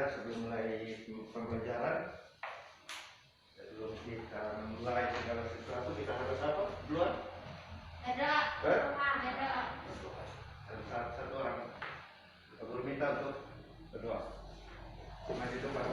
saja sebelum mulai pembelajaran. Sebelum kita mulai segala sesuatu kita harus apa? Duluan? Berdoa. Satu orang. Kita perlu minta untuk berdoa. Maju depan.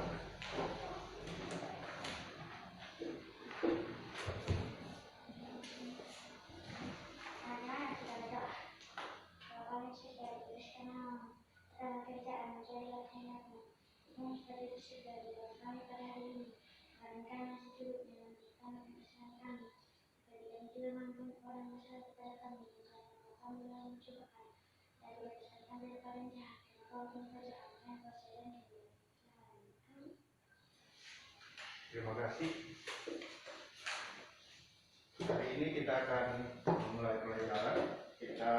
Terima kasih. Hari ini kita akan memulai pelajaran. Kita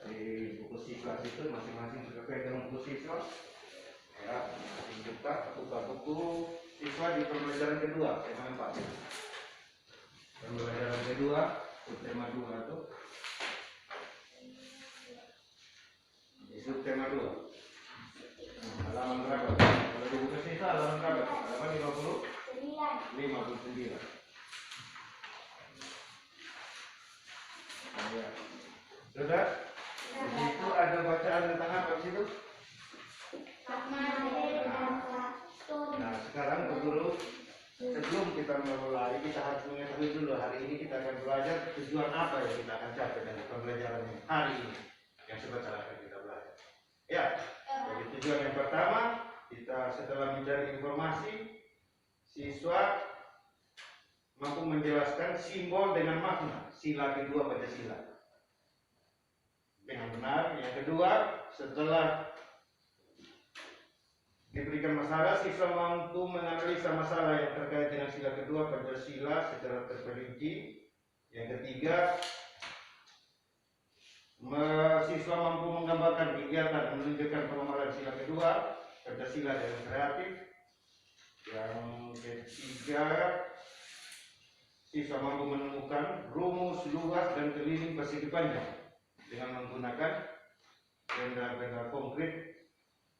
di buku siswa itu masing-masing sesuai dengan buku siswa. Ya, kita buka buku siswa di pembelajaran kedua, tema 4. Pembelajaran kedua, tema 2 itu. Itu tema 2. Halaman berapa? Kalau di buku siswa halaman berapa? Halaman 59. Nah, ya. Sudah? Di situ ada bacaan tentang apa di situ? Nah, sekarang Bu Guru, sebelum kita memulai, kita harus mengetahui dulu hari ini kita akan belajar tujuan apa yang kita akan capai dari pembelajaran hari ini yang sebentar akan kita belajar. Ya, jadi tujuan yang pertama, kita setelah mencari informasi, siswa mampu menjelaskan simbol dengan makna sila kedua Pancasila dengan benar. Yang kedua, setelah diberikan masalah, siswa mampu menganalisa masalah yang terkait dengan sila kedua Pancasila secara terperinci. Yang ketiga, siswa mampu menggambarkan kegiatan menunjukkan pemahaman sila kedua Pancasila dengan kreatif. Yang ketiga, siswa mampu menemukan rumus luas dan keliling persegi panjang dengan menggunakan benda-benda konkret.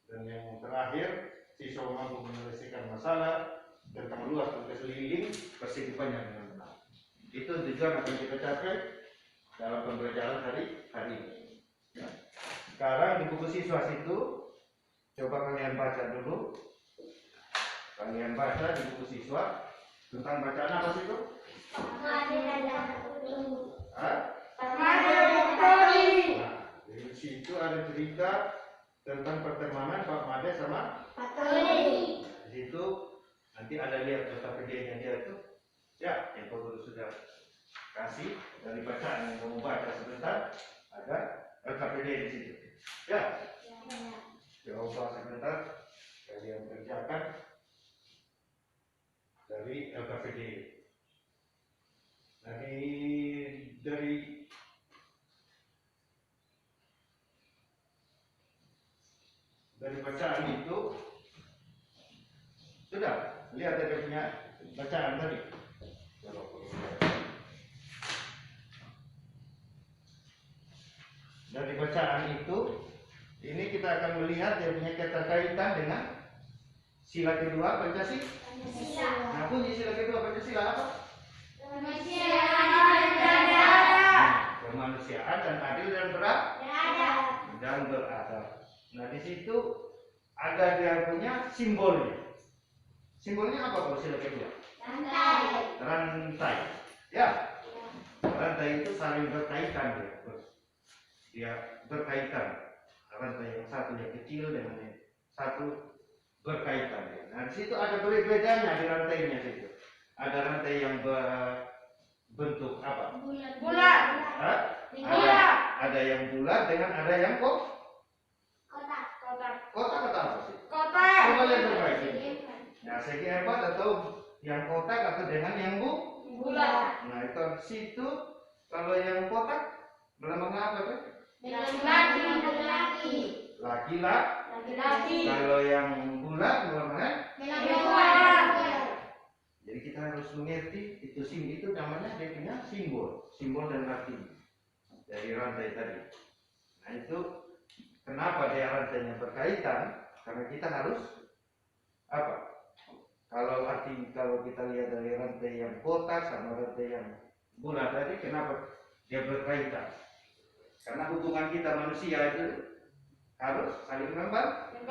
Dan yang terakhir, siswa mampu menyelesaikan masalah tentang luas dan keliling persegi panjang dengan benar. Itu tujuan akan kita capai dalam pembelajaran hari ini. Ya. Sekarang di buku siswa situ, coba kalian baca dulu. Kalian baca di buku siswa tentang bacaan apa sih itu? Nah, di situ ada cerita tentang pertemanan Pak Made sama Pak Tony. Di situ nanti ada lihat LKPD-nya dia itu. Ya, yang Pak Guru sudah kasih dari bacaan yang kamu baca sebentar, ada LKPD di situ. Ya. Coba sebentar kalian kerjakan dari LKPD. Dari bacaan itu sudah lihat ada punya bacaan tadi. Dari bacaan itu, ini kita akan melihat dia punya keterkaitan dengan sila kedua Pancasila. Nah, bunyi sila kedua Pancasila apa? Kemanusiaan dan adil dan beradab. Nah, di situ ada dia punya simbolnya. Simbolnya apa kalau sila kedua? Rantai. Ya. Rantai itu saling berkaitan dia. Dia berkaitan. Rantai yang satu yang kecil dengan yang satu berkaitan dia. Nah, di situ ada bedanya di rantainya situ. Ada rantai yang berbentuk apa? Bulat. Ada yang bulat dengan ada yang kotak apa sih? Kotak. Coba lihat berbaik. Nah, segi hebat atau yang kotak atau dengan yang bulat. Nah, itu situ kalau yang kotak melambangkan apa tuh? Laki-laki. Kalau yang bulat melambangkan perempuan. Jadi kita harus mengerti itu namanya dia punya simbol dan arti dari rantai tadi. Nah, itu kenapa dia rantainya berkaitan? Karena kita harus apa? Kalau kita lihat dari rantai yang kotak sama rantai yang bulat tadi, kenapa dia berkaitan? Karena hubungan kita manusia itu harus saling membantu.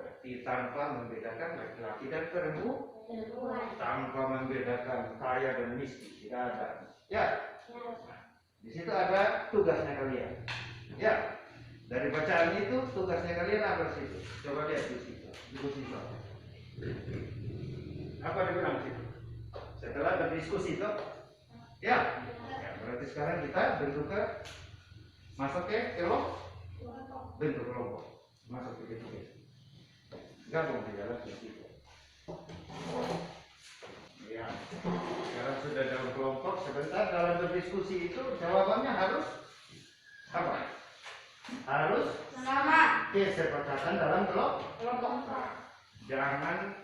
Berarti tanpa membedakan laki-laki dan perempuan, tanpa membedakan kaya dan miskin, tidak ada. Ya. Di situ ada tugasnya kalian. Ya. Dari bacaan itu tugasnya kalian apa sih? Coba lihat di situ. Apa dibilang situ? Setelah berdiskusi itu, ya. Berarti sekarang kita bentuknya masuk ke bentuk kelompok, masuk ke bentuk gabung di dalam situ. Ya, sekarang sudah dalam kelompok. Sebentar dalam berdiskusi itu jawabannya harus apa? Harus sama kesepakatan dalam kelompok. Jangan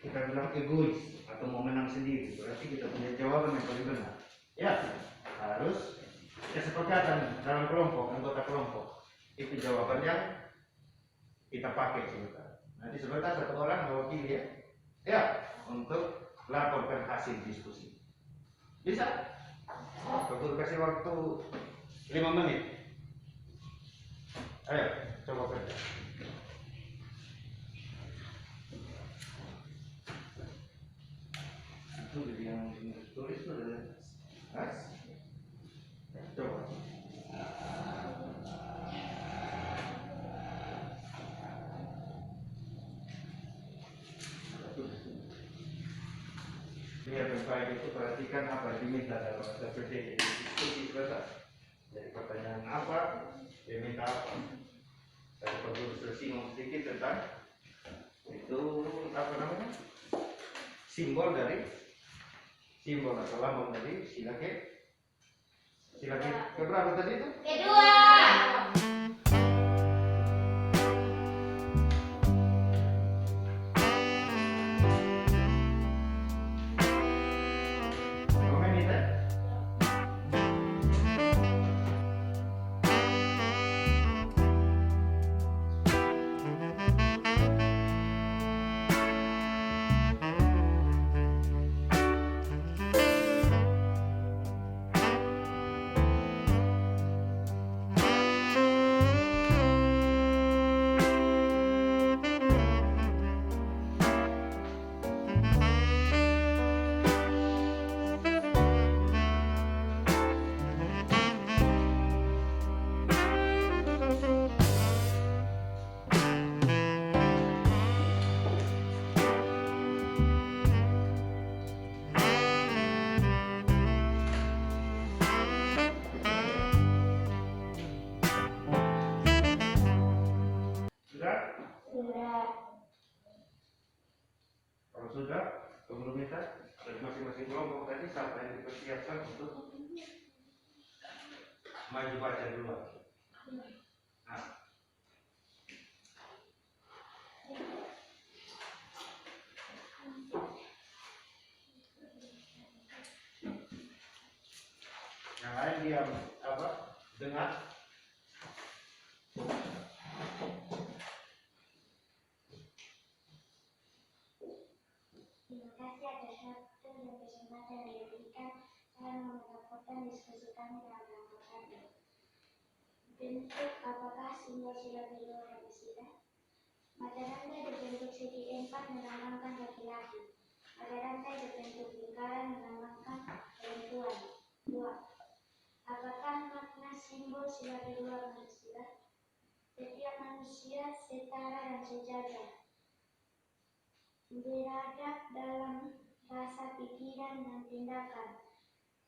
kita bilang egois atau mau menang sendiri. Berarti kita punya jawaban yang paling benar. Ya, harus kesepakatan dalam kelompok, anggota kelompok. Itu jawaban yang kita pakai sebentar. Nanti sebentar satu orang mewakili ya, untuk laporkan hasil diskusi. Bisa? Aku kasih waktu 5 menit. Ayo, coba kerja. Itu yang tulis itu adalah coba. Biar baik itu perhatikan apa yang diminta dalam SPT. Diskusi sebentar. Jadi pertanyaan apa, dia minta apa. Saya perlu bersinggung sedikit tentang itu apa namanya, simbol atau lambang dari sila keberapa tadi itu? Kedua. Kalau sudah, tunggu minta dari masing-masing kelompok tadi siapa yang dipersiapkan untuk maju baca duluan. Nah. Yang lain diam apa? Dengar. Terima kasih atas waktu dan kesempatan yang diberikan saya melaporkan diskusi kami dalam rangka tadi. Bentuk apakah simbol sila kedua Pancasila? Mata rantai berbentuk segi empat melambangkan laki-laki. Mata rantai berbentuk lingkaran melambangkan perempuan. 2. Apakah makna simbol sila kedua Pancasila? Setiap manusia setara dan sejajar, beradab dalam rasa pikiran dan tindakan,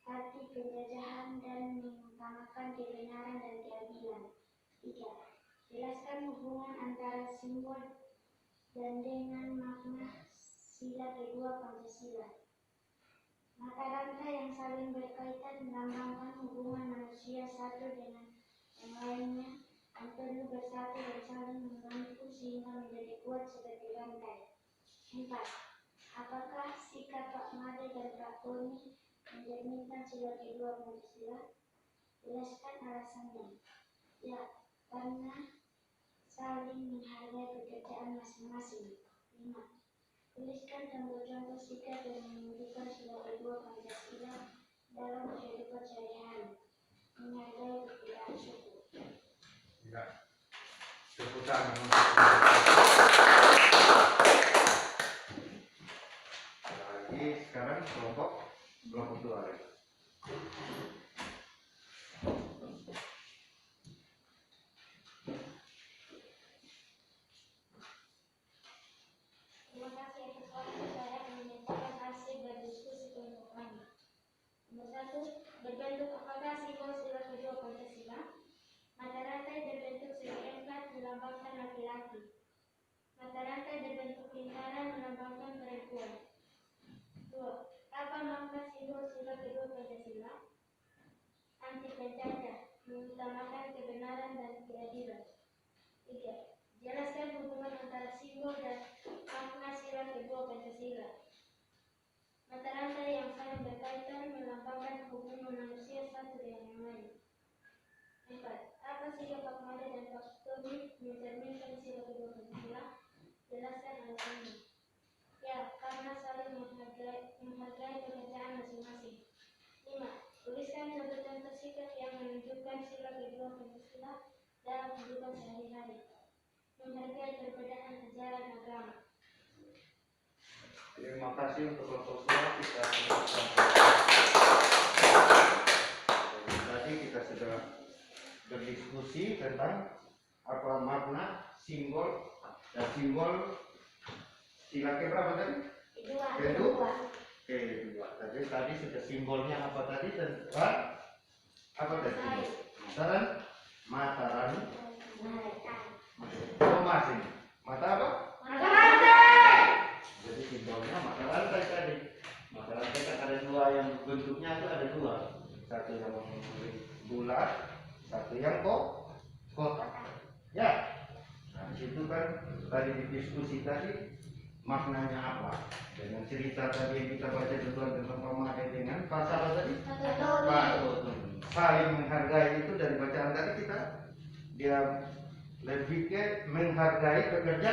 arti penjajahan dan mengutamakan kebenaran dan keadilan. 3. Jelaskan hubungan antara simbol dan dengan makna sila kedua Pancasila. Mata rantai yang saling berkaitan melambangkan hubungan manusia satu dengan yang lainnya yang perlu bersatu dan saling membantu sehingga menjadi kuat seperti rantai. 4. Apakah sikap Pak Made dan Pak Tony mencerminkan sila kedua Pancasila? Jelaskan alasannya. Ya, karena saling menghargai pekerjaan masing-masing. 5. Tuliskan contoh-contoh sikap yang menunjukkan sila kedua Pancasila dalam kehidupan sehari-hari. Menghargai perbedaan suku. Ya. Tepuk tangan. Lagi sekarang kelompok 2 lagi. Terima kasih atas waktu saya menyampaikan hasil berdiskusi kelompok kami. Nomor 1. Berbentuk apakah simbol sila kedua Pancasila? Mata rantai berbentuk segi empat melambangkan laki-laki. Mata rantai berbentuk lingkaran melambangkan perempuan. 2. Apa makna simbol sila kedua Pancasila? Anti pencacah, mengutamakan kebenaran dan keadilan. 3. Jelaskan hubungan antara simbol dan makna sila kedua Pancasila. Mata rantai yang saling berkaitan melambangkan hubungan manusia satu dengan yang lain. 4. Apa sikap Pak Made dan Pak Tommy mencerminkan sila kedua Pancasila? Jelaskan alasannya. Ya, karena saling menghargai pekerjaan masing-masing. 5. Tuliskan contoh-contoh sikap yang menunjukkan sila kedua Pancasila dalam kehidupan sehari-hari. Menghargai perbedaan ajaran agama. Terima kasih untuk kelompok semua. Tadi kita sudah berdiskusi tentang apa makna simbol dan simbol sila keberapa tadi? Kedua. Kedua. Tadi sudah simbolnya apa tadi? Apa tadi? Mata rantai. Oh, masih. Mata apa? Mata rantai. Jadi simbolnya mata rantai tadi. Mata rantai kan ada 2 yang bentuknya itu ada 2. Satu yang bulat, satu yang kotak. Ya. Nah, di situ kan tadi diskusi tadi maknanya apa? Dengan cerita tadi yang kita baca duluan tentang Pak Made dengan pasal tadi? Saling menghargai itu dari bacaan tadi dia lebih ke menghargai pekerja,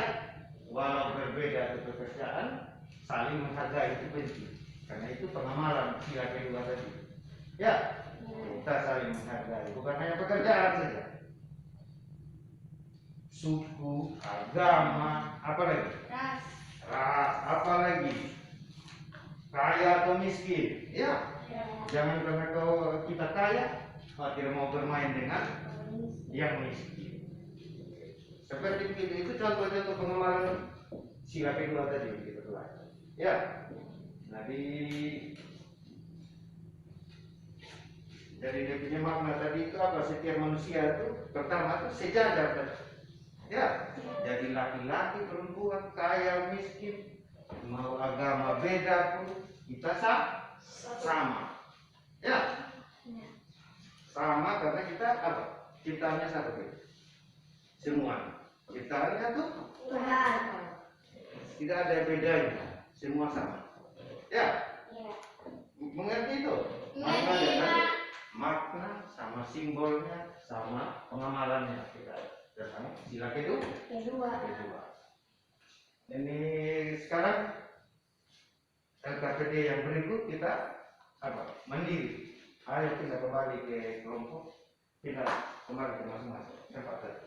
walau berbeda itu pekerjaan, saling menghargai itu penting. Karena itu pengamalan sila kedua tadi. Ya, kita saling menghargai, bukan hanya pekerjaan saja. Suku, agama, apa lagi? Ras, apa lagi? Kaya atau miskin? Ya. Jangan karena kita kaya, tidak mau bermain dengan yang miskin. Seperti itu contoh-contoh pengamalan sila kedua tadi yang kita telah. Ya. Jadi dia punya makna tadi itu apa? Setiap manusia itu pertama itu sejajar tadi. Ya. Jadi laki-laki, perempuan, kaya, miskin, mau agama beda pun kita sama. Ya. Sama karena kita apa? Ciptaannya satu. Semua. Ciptaannya tuh Tuhan. Tidak ada bedanya. Semua sama. Ya. Mengerti itu? Makna sama simbolnya sama pengamalannya kita bersama sila kedua. Ini sekarang LKPD yang berikut kita mandiri. Ayo kita kembali ke kelompok, kita kembali ke masing-masing tempat tadi.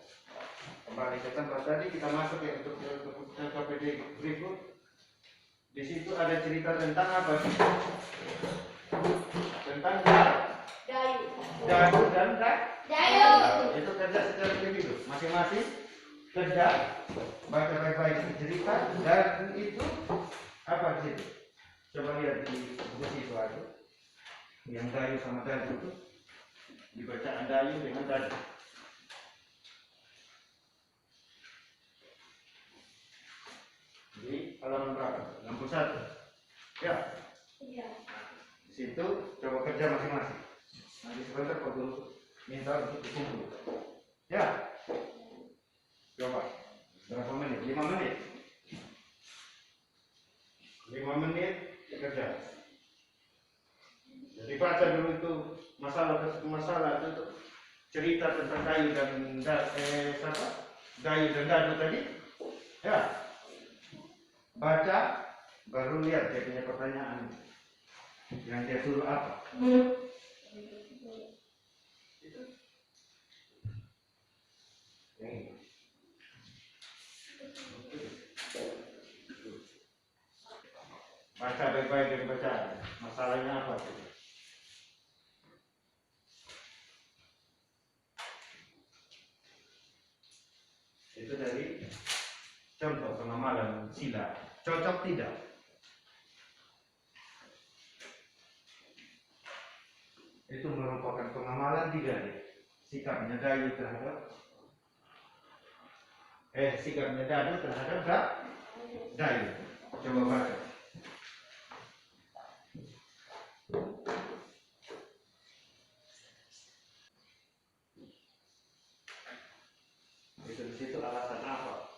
Kembali ke tempat tadi kita masuk ya untuk LKPD berikut. Di situ ada cerita tentang apa? Tentang Dayu dan Dayu. Itu kerja secara individu, masing-masing kerja, baca baik-baik cerita dan itu apa di situ? Coba lihat di buku siswa itu, yang Dayu sama Dayu itu dibacaan Dayu dengan Dayu. Di halaman berapa? 61. Ya. Di situ coba kerja masing-masing. Nanti sebentar Pak Guru minta untuk dikumpul. Ya. Coba. Berapa menit? 5 menit. 5 menit kerja. Jadi baca dulu itu masalah itu cerita tentang Dayu dan dayu dan dadu tadi? Ya. Baca, baru lihat dia punya pertanyaan. Yang dia suruh apa? Ini. Baca baik-baik dan baca. Masalahnya apa? Itu dari contoh pengamalan sila. Cocok tidak? Itu merupakan pengamalan tidak ya? Sikapnya dayu terhadap sikapnya dadu terhadap dayu. Coba baca. Itu di situ alasan apa?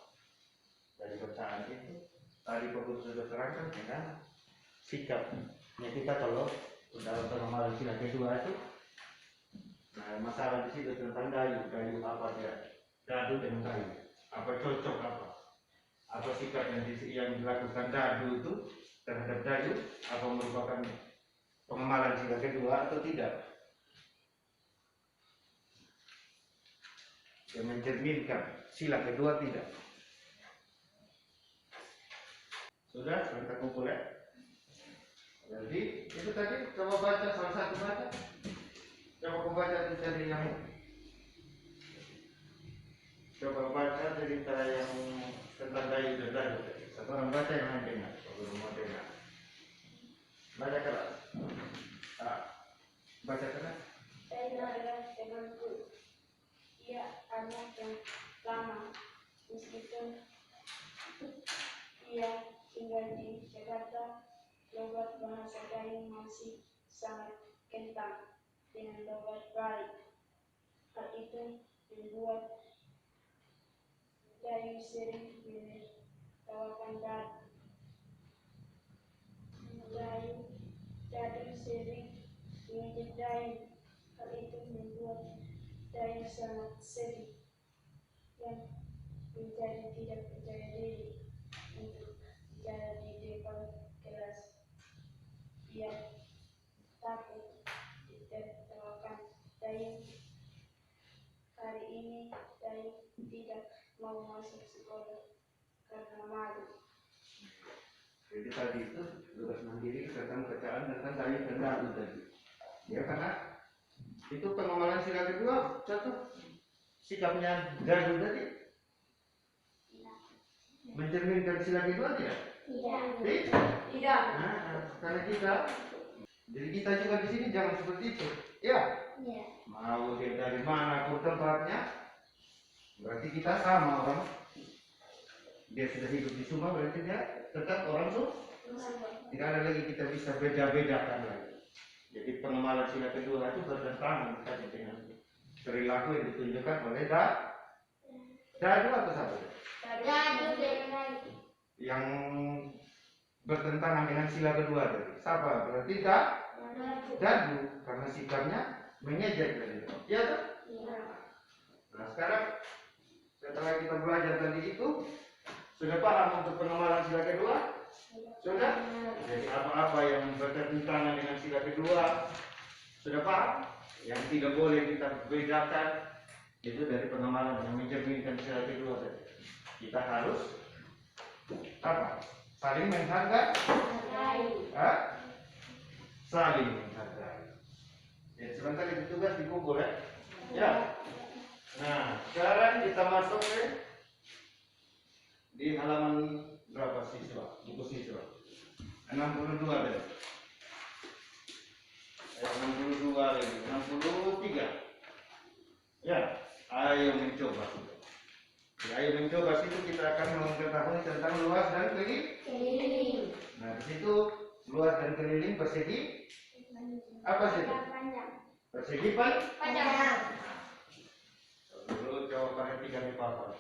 Dari bacaan itu tadi Bapak sudah terangkan dengan sikapnya kita kalau dalam pengamalan sila kedua itu. Nah, masalah di situ tentang dayu apa dia? Dadu dengan dayu. Apa cocok apa? Apa sikap yang dilakukan dadu itu terhadap dayu? Apa merupakan pengamalan sila kedua atau tidak? Yang mencerminkan sila kedua tidak? Sudah kita kumpul ya. Jadi itu tadi coba baca salah satu baca. Coba membaca dari yang cerita yang tentang dayu dan dadu. Satu orang baca yang lain dengar. Kalau mau dengar. Baca keras. Baca keras. Saya adalah temanku. Ia anak yang lama, meskipun ia tinggal di Jakarta, logat bahasa Dayu masih sangat kental dengan logat baik. Hal itu membuat Dayu sering menertawakan Dadu sering mengejek Dayu. Hal itu membuat Dayu sangat sedih dan menjadi tidak percaya diri untuk bicara di depan kelas. Ia takut ditertawakan Dayu. Hari ini Dayu tidak mau masuk sekolah karena malu. Jadi tadi itu tugas mandiri tentang bacaan tentang dayu dan dadu tadi. Ya karena itu pengamalan sila kedua cocok sikapnya dadu tadi mencerminkan sila kedua tidak? Tidak. Nah, karena jadi kita juga di sini jangan seperti itu. Ya. Mau dia dari mana pun tempatnya, berarti kita sama orang. Dia sudah hidup di Sumba, berarti dia tetap orang Sumba. Tidak ada lagi kita bisa beda-bedakan lagi. Jadi pengamalan sila kedua itu bertentangan tadi dengan perilaku yang ditunjukkan oleh dadu atau siapa? Dadu dengan Yang bertentangan dengan sila kedua tadi. Siapa? Berarti dadu karena sikapnya mengejek tadi. Ya kan? Nah sekarang setelah kita belajar tadi itu sudah paham untuk pengamalan sila kedua? Sudah? Jadi apa-apa yang bertentangan dengan sila kedua sudah paham? Yang tidak boleh kita bedakan itu dari pengamalan yang mencerminkan sila kedua tadi. Kita harus apa? Saling menghargai. Saling menghargai. Ya, sebentar itu tugas dikumpul ya. Ya. Nah, sekarang kita masuk ke di halaman berapa siswa? Buku siswa. 62 deh. 62 lagi. 63. Ya, ayo mencoba. Ya, ayo mencoba situ kita akan mengetahui tentang luas dan keliling. Nah, di situ luas dan keliling persegi apa sih? Persegi panjang. Dulu coba perhatikan di papan.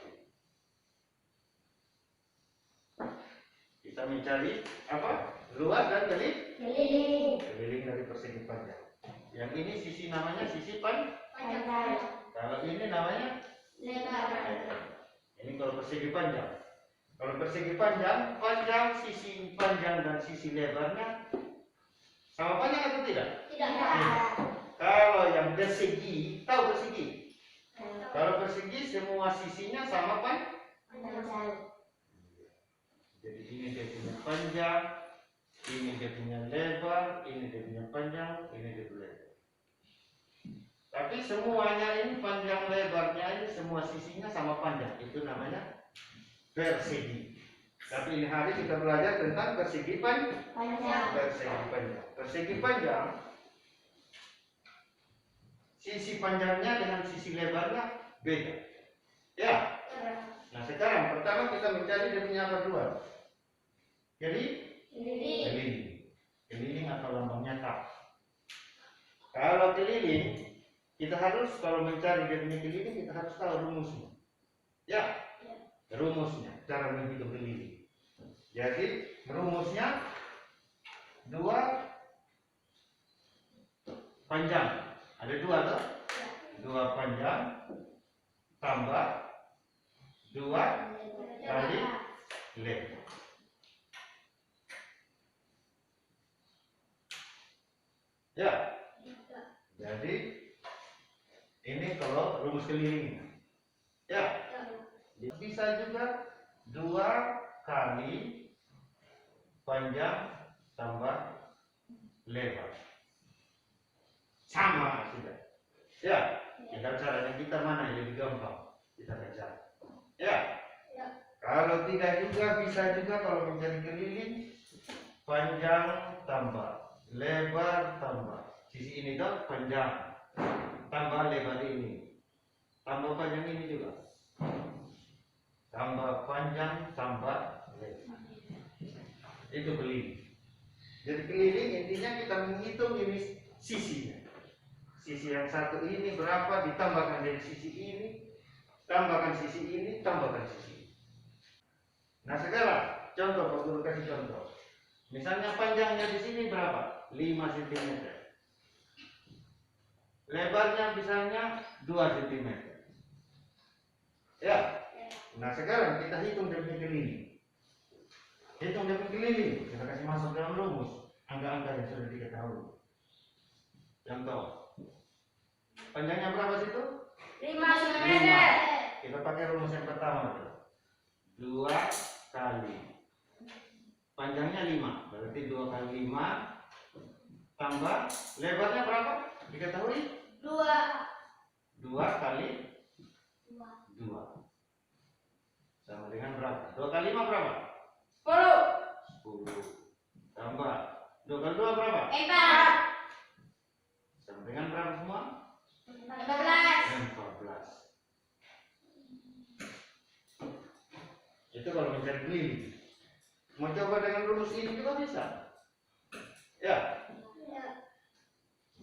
Kita mencari apa? Luas dan keliling. Keliling dari persegi panjang. Yang ini sisi namanya sisi panjang. Kalau ini namanya Lebar. Ini kalau persegi panjang. Kalau persegi panjang, sisi panjang dan sisi lebarnya sama panjang atau tidak? Tidak. Kalau yang persegi, tahu persegi? Kalau persegi semua sisinya sama panjang. Jadi ini dia punya panjang, ini dia punya lebar, ini dia punya panjang, ini dia punya lebar. Tapi semuanya ini panjang lebarnya ini semua sisinya sama panjang. Itu namanya persegi. Tapi ini hari kita belajar tentang persegi panjang. Persegi panjang. Persegi panjang, sisi panjangnya dengan sisi lebarnya beda. Ya. Nah sekarang pertama kita mencari dia punya apa dua. Keliling atau lambangnya kap. Kalau keliling, kita harus kalau mencari dia punya keliling kita harus tahu rumusnya. Ya. Rumusnya, cara menghitung keliling. Jadi rumusnya 2 panjang. Ada 2 tuh? 2 panjang tambah 2 kali lebar. Ya. Jadi ini kalau rumus keliling. Ya. Bisa juga 2 kali panjang tambah lebar. Sama sudah. Ya. Tinggal caranya kita mana yang lebih gampang kita kerjakan. Ya. Kalau tidak juga bisa juga kalau mencari keliling panjang tambah lebar tambah sisi ini tuh panjang tambah lebar ini tambah panjang ini juga tambah panjang tambah lebar. Itu keliling. Jadi keliling intinya kita menghitung ini sisinya. Sisi yang satu ini berapa ditambahkan dari sisi ini, tambahkan sisi ini, tambahkan sisi ini. Nah sekarang contoh Pak Guru kasih contoh. Misalnya panjangnya di sini berapa? 5 cm. Lebarnya misalnya 2 cm. Ya. Nah sekarang kita hitung dia punya keliling. Hitung dia punya keliling. Kita kasih masuk dalam rumus angka-angka yang sudah diketahui. Contoh. Panjangnya berapa situ? 5 cm. Kita pakai rumus yang pertama. 2 kali. Panjangnya 5. Berarti 2 kali 5 tambah lebarnya berapa? Diketahui? 2 kali 2 sama dengan berapa? 2 kali 5 berapa? 10 tambah 2 kali 2 berapa? 4 sama dengan berapa semua? 14. Itu kalau mencari keliling. Mau coba dengan rumus ini juga bisa. Ya.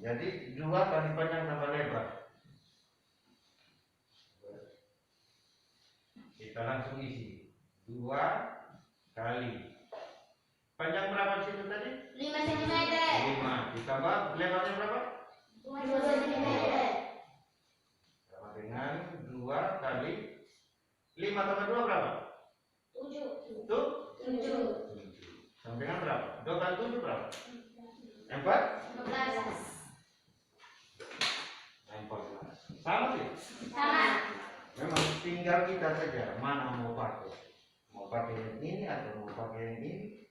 Jadi 2 kali panjang tambah lebar. Kita langsung isi 2 kali panjang berapa di situ tadi? 5 cm. 5 ditambah lebarnya berapa? 2 cm. Sama dengan 2 kali 5 tambah 2 berapa? 7. 7. Sama dengan berapa? 2 kali 7 berapa? 4? 14. Sama sih? Sama. Memang tinggal kita saja mana mau pakai. Mau pakai yang ini atau mau pakai yang ini,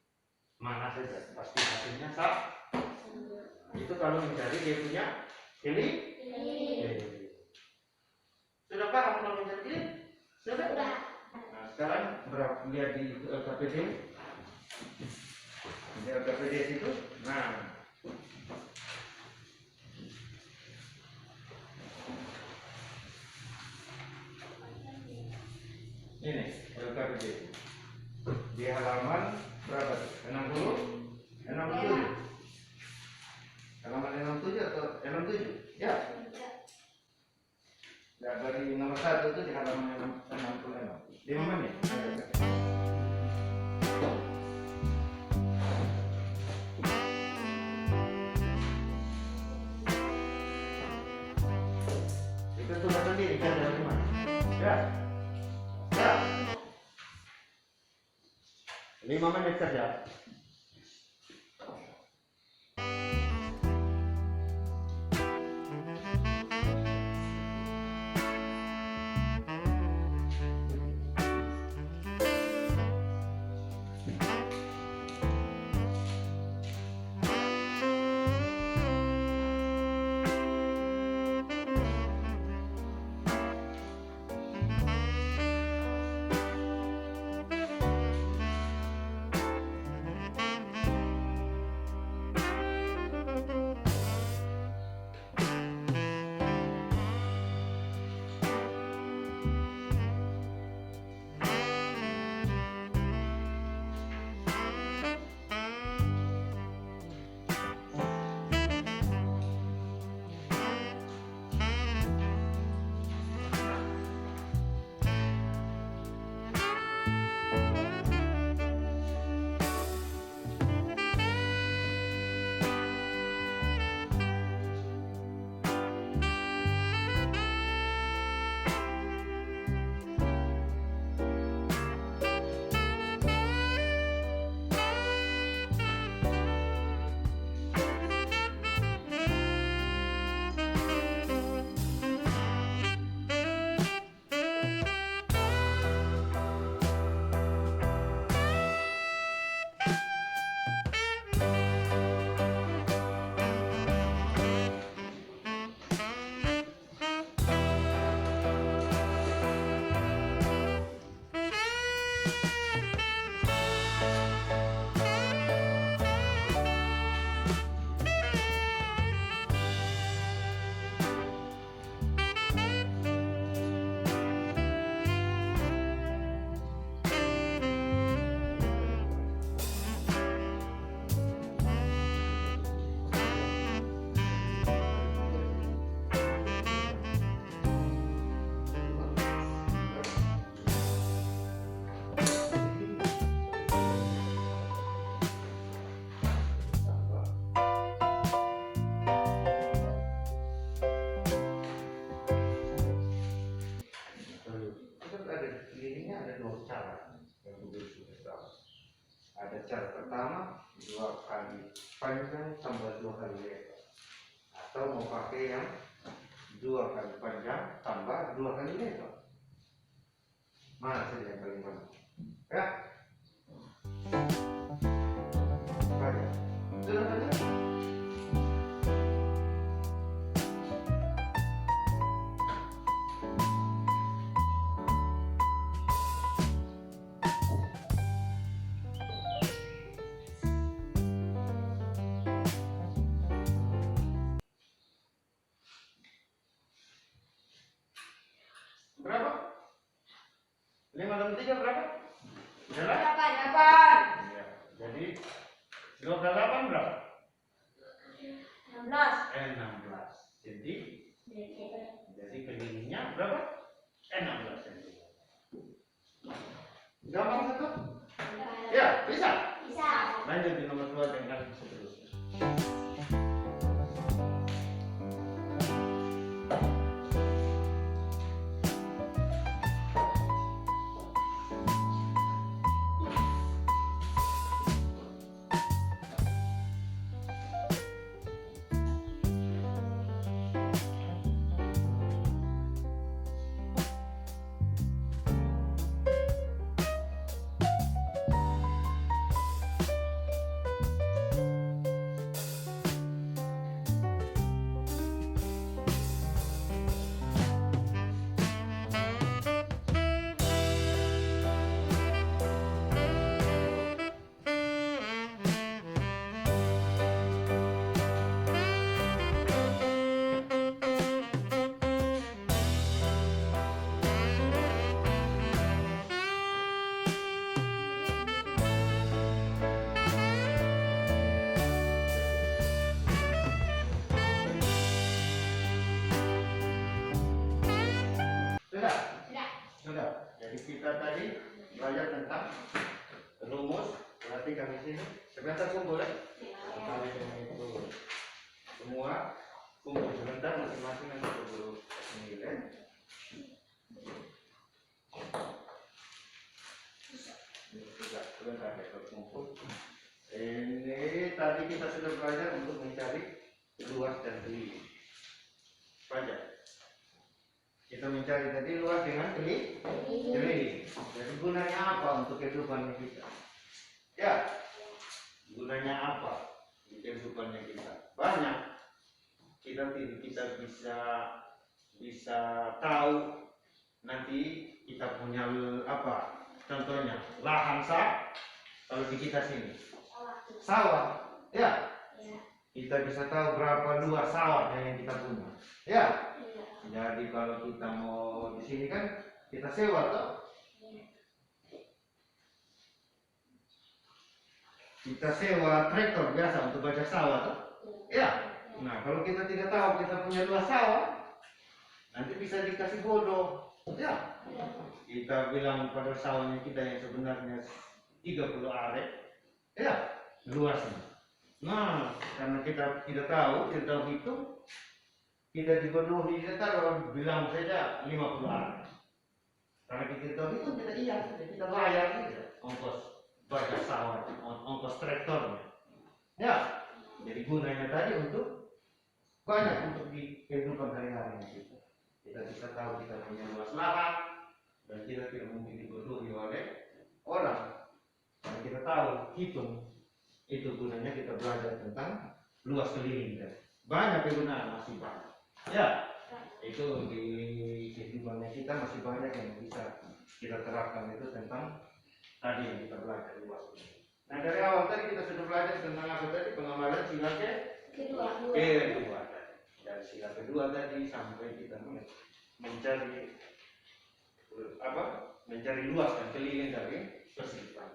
mana saja. Pasti hasilnya sama. Itu kalau mencari dia punya keliling. Sudah paham kalau mencari keliling? Sudah? Nah, sekarang lihat di LKPD. Di LKPD itu, nah. Ini LKPD di halaman berapa? 60? 67? Halaman 67 atau 67? Ya. Ya dari nomor 1 itu di halaman 66. 5 menit. Itu tulis sendiri kan dari mana? Ya. Ya. 5 menit saja. Ada cara pertama 2 kali panjang tambah 2 kali lebar, atau mau pakai yang 2 kali panjang tambah 2 kali lebar. Mana saja yang paling mana? Ya. Baik. Sudah ada. Berapa? 5 tambah 3 berapa? 8. Ya. Jadi 2 kali 8 berapa? 16. 16. Jadi kelilingnya berapa? 16 cm. Gampang satu? Ya, bisa. Bisa. Lanjut di nomor 2 dengan seterusnya. Sudah. Jadi kita tadi belajar tentang rumus. Perhatikan di sini. Sebentar kumpul ya. Itu semua kumpul sebentar masing-masing nanti dulu nilai. Ini juga. sebentar ya kumpul. Ini tadi kita sudah belajar untuk mencari luas dan keliling. Baca. Kita mencari tadi luas dengan keliling. Jadi gunanya apa untuk kehidupan kita? Ya, gunanya apa di kehidupannya kita? Banyak. Kita bisa tahu nanti kita punya apa? Contohnya lahan kalau di kita sini sawah, ya. Kita bisa tahu berapa luas sawah yang kita punya, ya. Jadi kalau kita mau di sini kan kita sewa toh. Kita sewa traktor biasa untuk bajak sawah toh, ya. Nah kalau kita tidak tahu kita punya luas sawah, nanti bisa dikasih bodoh, ya. Kita bilang pada sawahnya kita yang sebenarnya 30 are, ya, luasnya. Nah, karena kita tidak tahu hitung, kita dibodohi, kita taruh bilang saja 50 are. Karena kita tahu itu kita kita bayar gitu, ongkos bajak sawah, ongkos traktornya. Ya, jadi gunanya tadi untuk banyak untuk di kehidupan hari-hari kita. Kita bisa tahu kita punya luas lahan dan kita tidak mungkin dibodohi oleh orang. Karena kita tahu hitung, itu gunanya kita belajar tentang luas keliling. Banyak kegunaan, masih banyak. Ya, itu di kehidupannya kita masih banyak yang bisa kita terapkan itu tentang tadi yang kita belajar luas keliling. Nah dari awal tadi kita sudah belajar tentang apa tadi? Pengamalan sila kedua. Dari sila kedua tadi sampai kita mencari apa? Mencari luas dan keliling dari kehidupan.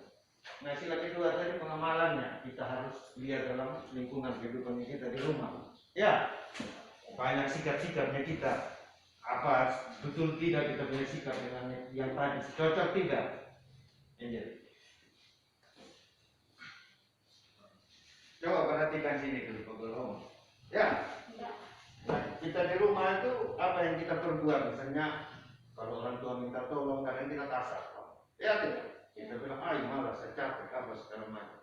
Nah sila kedua tadi pengamalannya kita harus lihat dalam lingkungan kehidupan kita di rumah. Ya, banyak sikap-sikapnya kita. Apa betul tidak kita punya sikap dengan yang tadi? Cocok tidak? Jadi, coba perhatikan sini dulu, Pak. Ya. Nah, kita di rumah itu apa yang kita perbuat? Misalnya kalau orang tua minta tolong, kadang kita kasar. Ya tidak? Kita bilang, malas, saya capek, apa segala macam.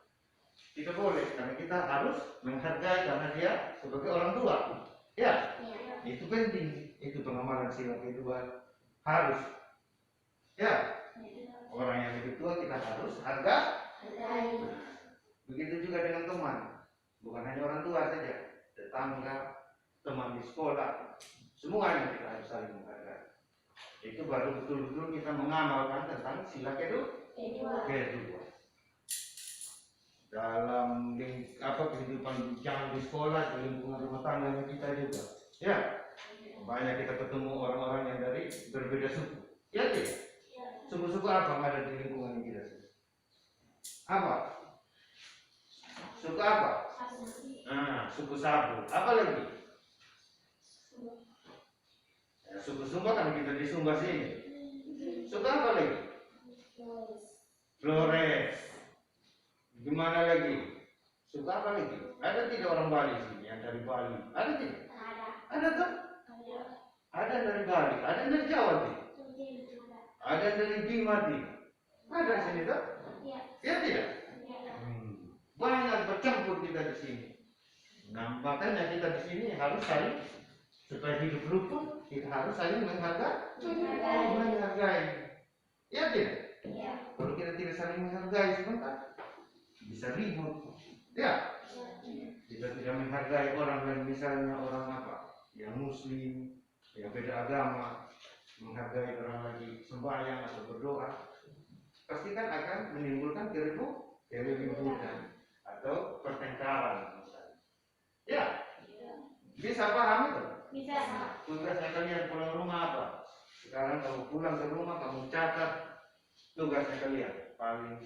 Tidak boleh, karena kita harus menghargai karena dia sebagai orang tua. Ya, itu penting. Itu pengamalan sila kedua harus. Ya, orang yang lebih tua kita harus hargai. Begitu juga dengan teman, bukan hanya orang tua saja, tetangga, teman di sekolah, semuanya kita harus saling menghargai. Itu baru betul-betul kita mengamalkan tentang sila kedua. Dalam kehidupan jangan di sekolah, di lingkungan rumah tangga kita juga. Ya, banyak kita ketemu orang-orang yang dari berbeda suku. Ya tidak? Suku-suku apa yang ada di lingkungan kita? Apa? Suku apa? Nah, suku Sabu. Apa lagi? Ya, suku Sumba kan kita di Sumba sini. Suku apa lagi? Flores. Gimana lagi? Suku apa lagi? Ada tidak orang Bali sini yang dari Bali? Ada tidak? Ada tuh? Ada dari Bali. Ada dari Jawa tuh? Ada dari Bima tuh? Ada sini tuh? Ya tidak? Banyak bercampur kita di sini. Nah, makanya kita di sini harus saling supaya hidup rukun, kita harus saling menghargai. Ya tidak? Kalau kita tidak saling menghargai sebentar, bisa ribut. Ya. Kita tidak menghargai orang lain, misalnya orang apa? Yang Muslim, yang beda agama, menghargai orang lagi sembahyang atau berdoa, pasti kan akan menimbulkan keributan atau pertengkaran misalnya. Ya, bisa paham itu? Bisa. Tugasnya kalian pulang rumah apa? Sekarang kamu pulang ke rumah, kamu catat tugasnya kalian. Paling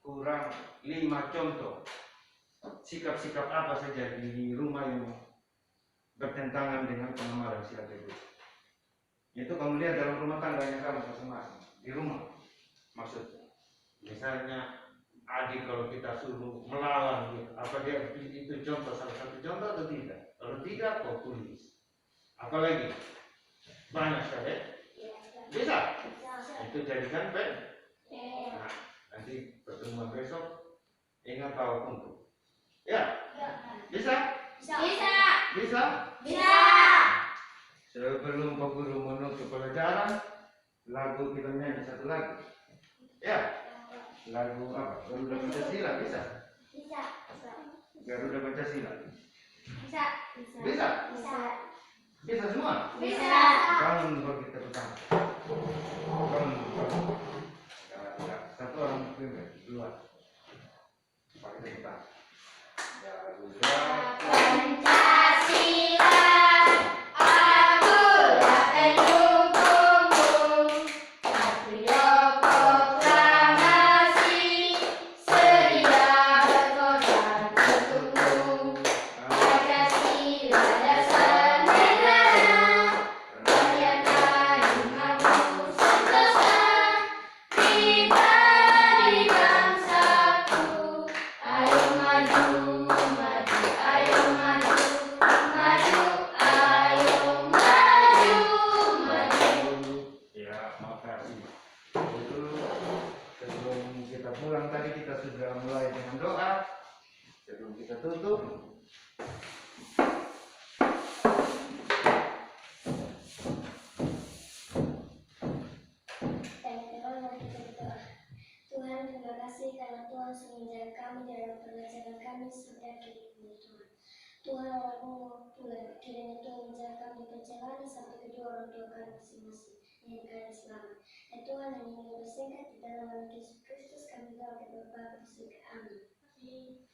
kurang 5 contoh sikap-sikap apa saja di rumah yang bertentangan dengan pengamalan sila kedua. Itu kamu lihat dalam rumah tangga yang kamu masing-masing di rumah. Maksudnya, misalnya adik kalau kita suruh melawan, apa dia itu contoh, salah satu contoh atau tidak? Kalau tidak, kau tulis. Apalagi banyak sekali. Bisa. Itu jadikan pen. Nah, nanti semua besok ingat bawa kuntu. Ya? Bisa? Bisa? Sebelum Pak Guru menutup pelajaran, lagu kita nyanyi satu lagu. Ya? Lagu apa? Garuda Pancasila bisa? Garuda Pancasila. Bisa? Bisa semua? Bangun bagi tepuk tangan. Bangun. Ya, satu orang dua. Pakai tepuk tangan. Garuda pulang tadi kita sudah mulai dengan doa. Sebelum kita tutup, Tuhan, terima kasih karena Tuhan sudah menjaga kami dalam pelajaran kami sudah kini Tuhan. Tuhan, walaupun pula kiranya Tuhan menjaga kami perjalanan sampai kedua orang tua kami masing-masing dengan kami selamat. Dan Tuhan hanya ingin bersingkat di dalam nama Yesus Kristus kami doa berdoa bersyukur. Amin.